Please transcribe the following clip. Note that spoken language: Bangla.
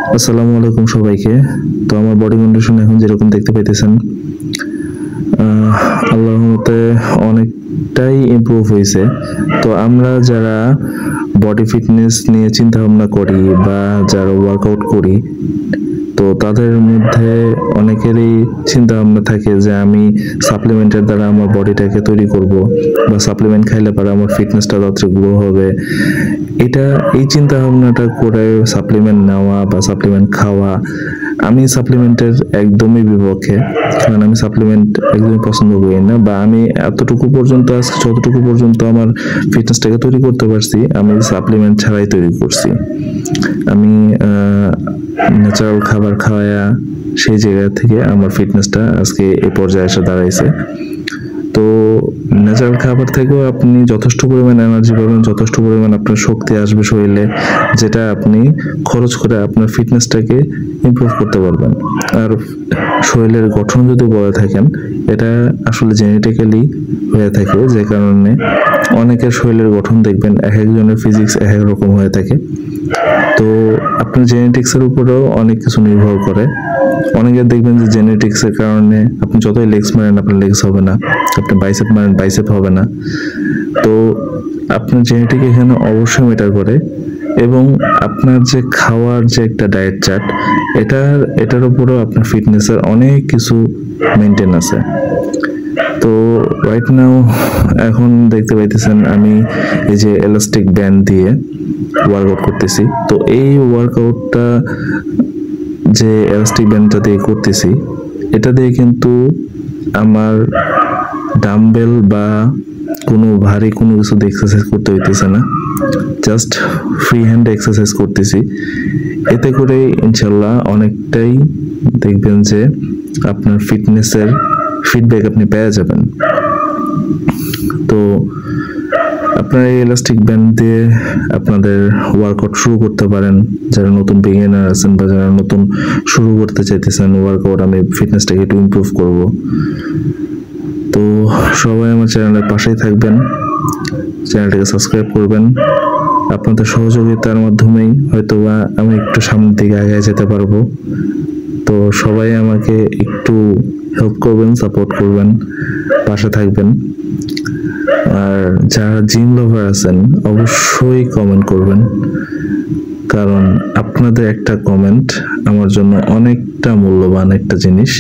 আসসালামু আলাইকুম সবাইকে। তো আমার বডি কন্ডিশন এখন যেরকম দেখতে পাইতেছেন, আল্লাহর রহমতে অনেকটাই ইমপ্রুভ হয়েছে। তো আমরা যারা বডি ফিটনেস নিয়ে চিন্তা ভাবনা করি বা যারা ওয়ার্কআউট করি, তো তাদের মধ্যে অনেকেরই চিন্তা ভাবনা থাকে যে আমি সাপ্লিমেন্টের দ্বারা আমার বডিটাকে তৈরি করব বা সাপ্লিমেন্ট খাইলে পরে আমার ফিটনেসটা তাড়াতাড়ি গ্রো হবে। এই চিন্তা ভাবনাটা করে সাপ্লিমেন্ট নেওয়া বা সাপ্লিমেন্ট খাওয়া, আমি সাপ্লিমেন্টের একদমই বিপক্ষে। কারণ আমি সাপ্লিমেন্ট একদমই পছন্দ করি না, বা আমি এতটুকু পর্যন্ত আজকে যতটুকু পর্যন্ত আমার ফিটনেসটাকে তৈরি করতে পারছি আমি সাপ্লিমেন্ট ছাড়াই তৈরি করছি। আমি ন্যাচারাল খাবার খাওয়া, সেই জায়গা থেকে আমার ফিটনেসটা আজকে এই পর্যায়ে এসে দাঁড়াইছে। তো ন্যাচারাল খাবার থেকেও আপনি যথেষ্ট পরিমাণ এনার্জি পাবেন, যথেষ্ট পরিমাণ আপনার শক্তি আসবে শরীরে, যেটা আপনি খরচ করে আপনার ফিটনেসটাকে ইমপ্রুভ করতে পারবেন। আর শরীরের গঠন যদি বলে থাকেন, এটা আসলে জেনেটিক্যালি হয়ে থাকে, যে কারণে অনেকের শরীরের গঠন দেখবেন এক একজনের ফিজিক্স এক এক রকম হয়ে থাকে। তো আপনার জেনেটিক্সের উপরেও অনেক কিছু নির্ভর করে। অনেকের দেখবেন যে জেনেটিক্সের কারণে আপনি যতই লেগস মারেন আপনার লেগস হবে না, আপনি বাইসেপ মারেন বাইসেপ হবে না। তো আপনার জেনেটিক এখানে অবশ্যই ম্যাটার করে, এবং আপনার যে খাওয়ার যে একটা ডায়েট চার্ট, এটার উপরেও আপনার ফিটনেসের অনেক কিছু মেনটেন আছে। তো রাইট নাও এখন দেখতে পাইতেছেন আমি এই যে এলাস্টিক ব্যান্ড দিয়ে ওয়ার্কআউট করতেছি। তো এই ওয়ার্কআউটটা যে এলাস্টিক ব্যান্ডটা দিয়ে করতেছি, এটা দিয়ে কিন্তু আমার ডাম্বেল বা কোনো ভারী কোনো কিছু দিয়ে এক্সারসাইজ করতে হইতেছে না, জাস্ট ফ্রি হ্যান্ড এক্সারসাইজ করতেছি। এতে করে ইনশাল্লাহ অনেকটাই দেখবেন যে আপনার ফিটনেসের ফিডব্যাক আপনি পেয়ে যাবেন। তো আপনারা এই ইলাস্টিক ব্যান্ড দিয়ে আপনাদের ওয়ার্কআউট শুরু করতে পারেন, যারা নতুন বিগিনার আছেন বা যারা নতুন শুরু করতে চাইতেছেন ওয়ার্কআউট, আমি ফিটনেসটাকে একটু ইমপ্রুভ করব। তো সবাই আমার চ্যানেলের পাশেই থাকবেন, চ্যানেলটাকে সাবস্ক্রাইব করবেন। আপনাদের সহযোগিতার মাধ্যমেই হয়তোবা আমি একটু সামনের দিকে আগায় যেতে পারবো। তো সবাই আমাকে একটু হেল্প করবেন, সাপোর্ট করবেন, পাশে থাকবেন। আর যারা জিম লাভার আছেন অবশ্যই কমেন্ট করবেন, কারণ আপনাদের একটা কমেন্ট আমার জন্য অনেকটা মূল্যবান একটা জিনিস।